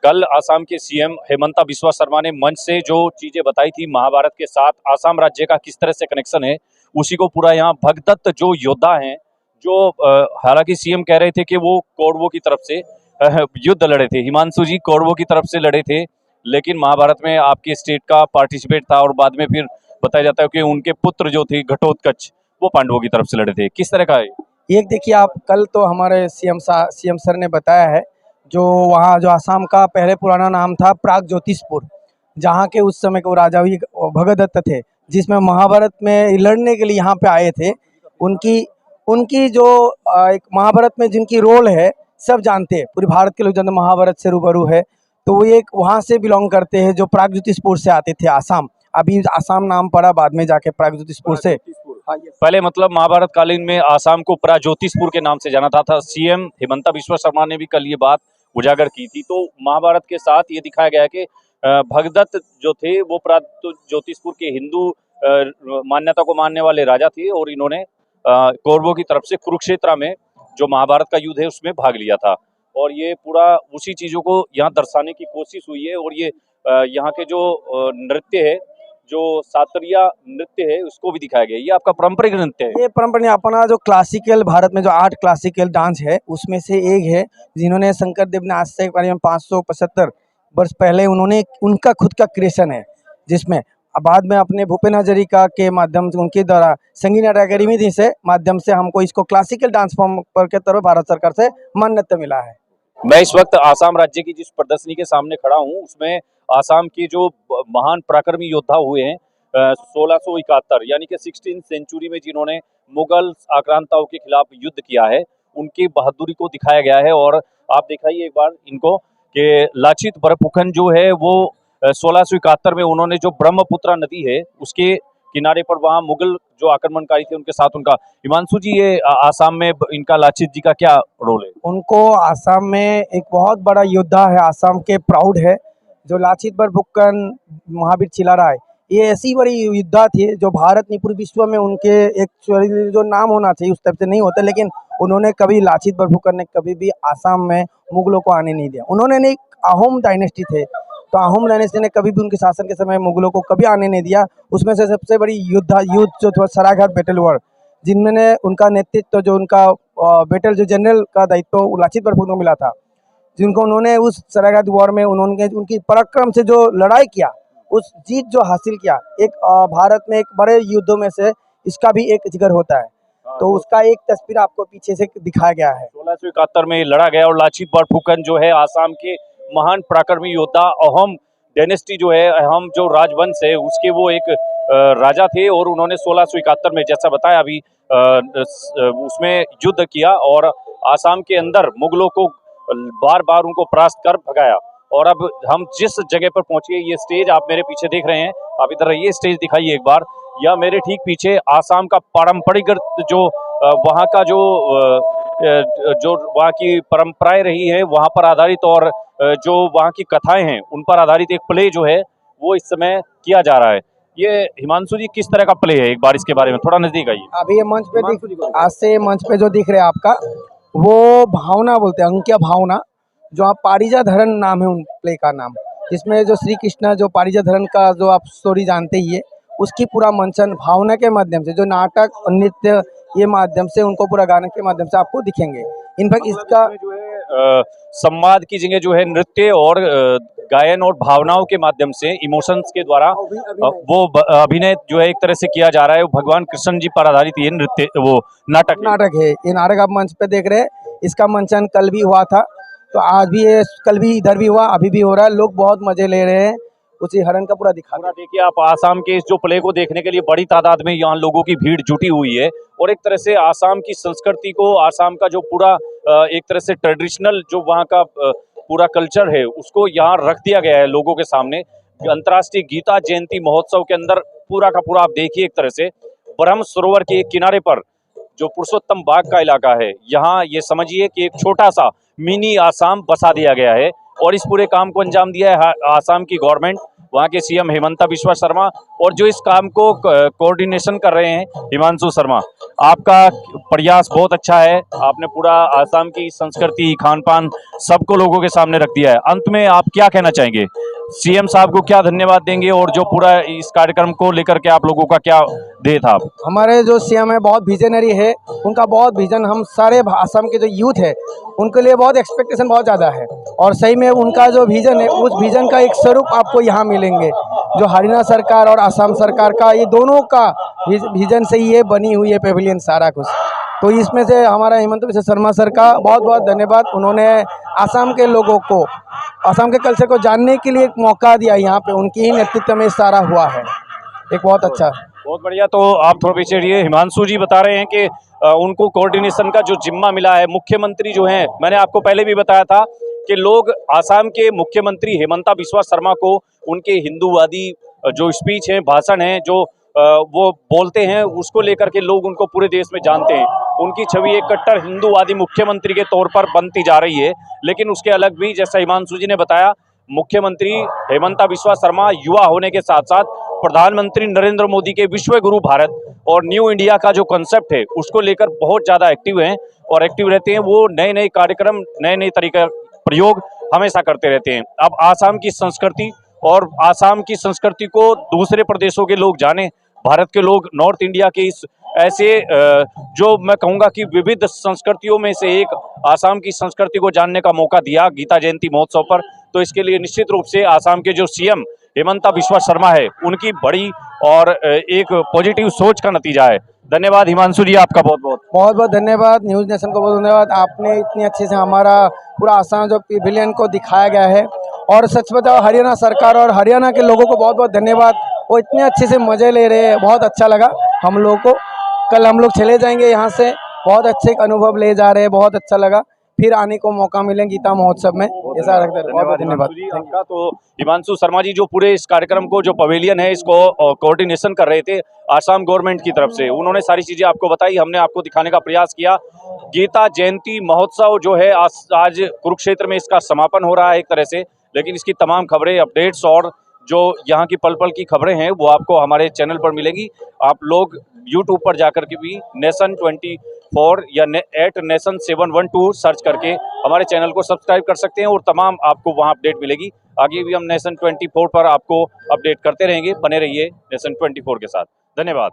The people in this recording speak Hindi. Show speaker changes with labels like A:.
A: कल असम के सीएम हेमंता बिस्वा शर्मा ने मंच से जो चीजें बताई थी महाभारत के साथ असम राज्य का किस तरह से कनेक्शन है, उसी को पूरा यहाँ भगदत्त जो योद्धा हैं, जो हालांकि सीएम कह रहे थे कि वो कौरवों की तरफ से युद्ध लड़े थे, हिमांशु जी कौरवों की तरफ से लड़े थे, लेकिन महाभारत में आपके स्टेट का पार्टिसिपेट था और बाद में फिर बताया जाता है कि उनके पुत्र जो थे घटोत्कच वो पांडवों की तरफ से लड़े थे। किस तरह का है?
B: ये देखिए, आप कल तो हमारे सीएम सर ने बताया है, जो वहाँ जो आसाम का पहले पुराना नाम था प्राग ज्योतिषपुर, जहाँ के उस समय के वो राजा भी भगदत्त थे, जिसमें महाभारत में लड़ने के लिए यहाँ पे आए थे। उनकी उनकी जो एक महाभारत में जिनकी रोल है सब जानते हैं, पूरे भारत के लोग जानते, महाभारत से रूबरू है। तो वो एक वहाँ से बिलोंग करते हैं, जो प्राग ज्योतिषपुर से आते थे आसाम। अभी आसाम नाम पड़ा बाद में जाके प्राग ज्योतिषपुर से।
A: पहले मतलब महाभारत कालीन में आसाम को प्राज्योतिषपुर के नाम से जाना था। सीएम हेमंता बिस्वा शर्मा ने भी कल ये बात उजागर की थी। तो महाभारत के साथ ये दिखाया गया है कि भगदत्त जो थे वो प्राज्योतिषपुर के हिंदू मान्यता को मानने वाले राजा थे और इन्होंने कौरवों की तरफ से कुरुक्षेत्र में जो महाभारत का युद्ध है उसमें भाग लिया था। और ये पूरा उसी चीजों को यहाँ दर्शाने की कोशिश हुई है। और ये यहाँ के जो नृत्य है, जो सात्रिया नृत्य है, उसको भी दिखाया गया। ये आपका पारंपरिक नृत्य है?
B: ये परंपरा अपना जो क्लासिकल भारत में जो 8 क्लासिकल डांस है उसमें से एक है, जिन्होंने शंकर देव ने आज से करीबन 575 वर्ष पहले उन्होंने उनका खुद का क्रिएशन है, जिसमें बाद में अपने भूपेन हजारिका के माध्यम से उनके द्वारा संगीत नाटक अकेडमी से माध्यम से हमको इसको क्लासिकल डांस फॉर्म पर के तरफ भारत सरकार से मान्यता मिला है।
A: मैं इस वक्त आसाम राज्य की जिस प्रदर्शनी के सामने खड़ा हूँ उसमें आसाम के जो महान पराक्रमी योद्धा हुए हैं 1671 यानी कि 16th सेंचुरी में जिन्होंने मुगल आक्रांताओं के खिलाफ युद्ध किया है, उनकी बहादुरी को दिखाया गया है। और आप दिखाइए एक बार इनको कि लाचित बरफुकन जो है वो 1671 में उन्होंने जो ब्रह्मपुत्र नदी है उसके किनारे पर वहाँ मुगल जो आक्रमणकारी थे उनके साथ उनका। हिमांशु जी, ये आसाम में इनका लाचित जी का क्या रोल है?
B: उनको आसाम में एक बहुत बड़ा योद्धा है, आसाम के प्राउड है, जो लाचित बरफुकन महावीर चिलाराय। ये ऐसी बड़ी योद्धा थी जो भारत नहीं पूरे विश्व में उनके एक जो नाम होना चाहिए उस तरह से नहीं होता, लेकिन उन्होंने कभी लाचित बरफुकन ने कभी भी आसाम में मुगलों को आने नहीं दिया। उन्होंने नहीं, अहोम डायनेस्टी थे, तो अहोम डायनेस्टी ने कभी भी उनके शासन के समय मुगलों को कभी आने नहीं दिया। उसमें से सबसे बड़ी युद्ध जो था सरायघाट बैटल वॉर, जिनमें उनका नेतृत्व जो उनका बैटल जो जनरल का दायित्व लाचित बरफुकन को मिला था, जिनको उन्होंने उस सरायघाट वॉर में उन्होंने उनकी पराक्रम से जो लड़ाई किया, उस जीत जो हासिल किया, एक भारत में एक बड़े युद्धों में से इसका भी एक जिक्र होता है। तो उसका एक तस्वीर आपको पीछे से दिखाया गया है।
A: 1671 में लड़ा गया और लाचित बरफुकन जो है आसाम के महान पराक्रमी योद्धा, अहोम डायनेस्टी जो है, अहोम जो राजवंश है उसके वो एक राजा थे। और उन्होंने 1671 में जैसा बताया अभी उसमें युद्ध किया और आसाम के अंदर मुगलों को बार बार उनको परास्त कर भगाया। और अब हम जिस जगह पर पहुंचे, ये स्टेज आप मेरे पीछे देख रहे हैं, आप इधर ये स्टेज दिखाइए एक बार। या मेरे ठीक पीछे आसाम का पारंपरिक जो वहाँ का जो वहाँ की परंपराएं रही है वहाँ पर आधारित और जो वहाँ की कथाएं हैं उन पर आधारित एक प्ले जो है वो इस समय किया जा रहा है। ये हिमांशु जी किस तरह का प्ले है, एक बार इसके बारे में थोड़ा नजदीक आइए।
B: अभी ये मंच पे आज से मंच पे जो दिख रहा है आपका, वो भावना बोलते हैं, अंक्य भावना, जो आप पारिजात हरण नाम है उन प्ले का नाम, जिसमें जो श्री कृष्ण जो पारिजात हरण का जो आप स्टोरी जानते ही है, उसकी पूरा मंचन भावना के माध्यम से, जो नाटक और नृत्य ये माध्यम से, उनको पूरा गाने के माध्यम से आपको दिखेंगे। इनफैक्ट इसका
A: जो है संवाद की जगह जो है नृत्य और गायन और भावनाओं के माध्यम से, इमोशंस के द्वारा वो अभिनय जो है एक तरह से किया जा रहा है। भगवान कृष्ण जी पर आधारित ये नृत्य वो नाटक
B: है। ये नाटक आप मंच पे देख रहे हैं, इसका मंचन कल भी हुआ था, तो आज भी ये कल भी इधर भी हुआ, अभी भी हो रहा है। लोग बहुत मजे ले रहे हैं, उसी हरण का पूरा दिखा।
A: देखिए आप आसाम के इस जो प्ले को देखने के लिए बड़ी तादाद में यहाँ लोगों की भीड़ जुटी हुई है। और एक तरह से आसाम की संस्कृति को, आसाम का जो पूरा एक तरह से ट्रेडिशनल जो वहाँ का पूरा कल्चर है उसको यहाँ रख दिया गया है लोगों के सामने। अंतर्राष्ट्रीय गीता जयंती महोत्सव के अंदर पूरा का पूरा आप देखिए, एक तरह से ब्रह्म सरोवर के किनारे पर जो पुरुषोत्तम बाग का इलाका है, यहाँ ये समझिए कि एक छोटा सा मिनी आसाम बसा दिया गया है। और इस पूरे काम को अंजाम दिया है आसाम की गवर्नमेंट, वहाँ के सीएम हिमंता बिस्वा शर्मा, और जो इस काम को कोऑर्डिनेशन कर रहे हैं हिमांशु शर्मा। आपका प्रयास बहुत अच्छा है, आपने पूरा आसाम की संस्कृति, खान पान सबको लोगों के सामने रख दिया है। अंत में आप क्या कहना चाहेंगे, सीएम साहब को क्या धन्यवाद देंगे, और जो पूरा इस कार्यक्रम को लेकर के आप लोगों का क्या ध्येय था?
B: हमारे जो सीएम है बहुत विजनरी है, उनका बहुत विजन, हम सारे असम के जो यूथ है उनके लिए बहुत एक्सपेक्टेशन बहुत ज़्यादा है, और सही में उनका जो विजन है उस विजन का एक स्वरूप आपको यहाँ मिलेंगे। जो हरियाणा सरकार और असम सरकार का ये दोनों का विजन से ही ये बनी हुई है पेविलियन सारा कुछ। तो इसमें से हमारा हिमंत बिस्वा शर्मा सर का बहुत बहुत धन्यवाद, उन्होंने असम के लोगों को असम के कल्चर को जानने के लिए एक मौका दिया, यहाँ पे उनकी ही नेतृत्व में सारा हुआ है, एक बहुत अच्छा।
A: बहुत बढ़िया। तो आप थोड़ा पीछे रहिए, हिमांशु जी बता रहे हैं कि उनको कोऑर्डिनेशन का जो जिम्मा मिला है, मुख्यमंत्री जो हैं, मैंने आपको पहले भी बताया था कि लोग आसाम के मुख्यमंत्री हिमंता बिस्वा शर्मा को उनके हिंदूवादी जो स्पीच हैं, भाषण हैं, जो वो बोलते हैं, उसको लेकर के लोग उनको पूरे देश में जानते हैं। उनकी छवि एक कट्टर हिंदूवादी मुख्यमंत्री के तौर पर बनती जा रही है, लेकिन उसके अलग भी, जैसा हिमांशु जी ने बताया, मुख्यमंत्री हिमंता बिस्वा शर्मा युवा होने के साथ साथ प्रधानमंत्री नरेंद्र मोदी के विश्व गुरु भारत और न्यू इंडिया का जो कॉन्सेप्ट है उसको लेकर बहुत ज़्यादा एक्टिव हैं और एक्टिव रहते हैं। वो नए नए कार्यक्रम, नए नए तरीके प्रयोग हमेशा करते रहते हैं। अब आसाम की संस्कृति और आसाम की संस्कृति को दूसरे प्रदेशों के लोग जाने, भारत के लोग नॉर्थ इंडिया के इस ऐसे जो मैं कहूँगा कि विविध संस्कृतियों में से एक आसाम की संस्कृति को जानने का मौका दिया गीता जयंती महोत्सव पर। तो इसके लिए निश्चित रूप से आसाम के जो सीएम हिमंता बिस्वा शर्मा है उनकी बड़ी और एक पॉजिटिव सोच का नतीजा है। धन्यवाद हिमांशु जी, आपका बहुत बहुत
B: बहुत बहुत धन्यवाद, न्यूज़ नेशन को बहुत धन्यवाद, आपने इतनी अच्छे से हमारा पूरा आसाम जो पेविलियन को दिखाया गया है। और सच बताओ हरियाणा सरकार और हरियाणा के लोगों को बहुत बहुत धन्यवाद, वो इतने अच्छे से मज़े ले रहे हैं, बहुत अच्छा लगा हम लोगों को। कल हम लोग चले जाएंगे यहाँ से, बहुत अच्छे अनुभव ले जा रहे हैं, बहुत अच्छा लगा, फिर आने को मौका मिले गीता महोत्सव में, ऐसा रखते हैं। बहुत धन्यवाद
A: आपका। तो हिमांशु शर्मा जी जो पूरे इस कार्यक्रम को, जो पवेलियन है, इसको कोऑर्डिनेशन कर रहे थे आसाम गवर्नमेंट की तरफ से, उन्होंने सारी चीजें आपको बताई, हमने आपको दिखाने का प्रयास किया। गीता जयंती महोत्सव जो है आज कुरुक्षेत्र में इसका समापन हो रहा है एक तरह से, लेकिन इसकी तमाम खबरें, अपडेट्स और जो यहाँ की पल पल की खबरें हैं वो आपको हमारे चैनल पर मिलेगी। आप लोग यूट्यूब पर जाकर के भी नेशन 24 या @nation 712 सर्च करके हमारे चैनल को सब्सक्राइब कर सकते हैं और तमाम आपको वहाँ अपडेट मिलेगी। आगे भी हम नेशन 24 पर आपको अपडेट करते रहेंगे। बने रहिए नेशन 24 के साथ। धन्यवाद।